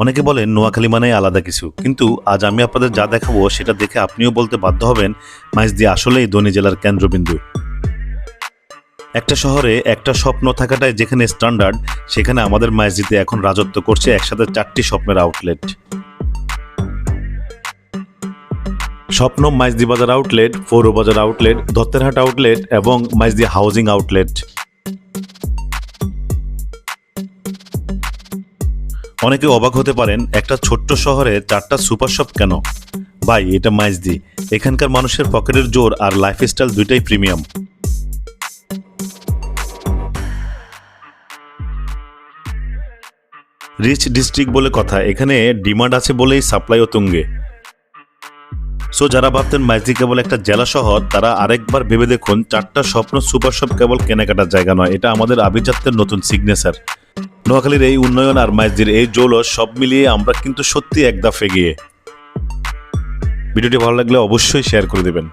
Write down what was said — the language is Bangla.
অনেকে বলেন নোয়াখালী মানে আলাদা কিছু, কিন্তু আজ আমি আপনাদের যা দেখাবো সেটা দেখে আপনিও বলতে বাধ্য হবেন মাইজদি আসলেই ধনী জেলার কেন্দ্রবিন্দু। একটা শহরে একটা স্বপ্ন থাকাটাই যেখানে স্ট্যান্ডার্ড, সেখানে আমাদের মাইজদিতে এখন রাজত্ব করছে একসাথে 4টি স্বপ্নের আউটলেট। স্বপ্ন মাইজদি বাজার আউটলেট, পৌরবাজার আউটলেট, দত্তেরহাট আউটলেট এবং মাইজদি হাউজিং আউটলেট। অনেকে অবাক হতে পারেন একটা ছোট্ট শহরে 4টা সুপার শপ কেন। ভাই, এটা মাইজদি, এখানকার মানুষের পকেটের জোর আর লাইফস্টাইল দুইটাই প্রিমিয়াম। রিচ ডিস্ট্রিক্ট বলে কথা, এখানে ডিমান্ড আছে বলেই সাপ্লাইও তুঙ্গে। সো যারা ভাবতেন মাইজদি কেবল একটা জেলা শহর, তারা আরেকবার ভেবে দেখুন 4টা স্বপ্ন সুপার শপ কেবল কেনাকাটার জায়গা নয়, এটা আমাদের আভিজাত্যের নতুন সিগনেচার। নোয়াখালীর এই উন্নয়ন আর মাইজদির এই জৌলস সব মিলিয়ে আমরা কিন্তু সত্যি এক ধাপ এগিয়ে। ভিডিওটি ভালো লাগলে অবশ্যই শেয়ার করে দেবেন।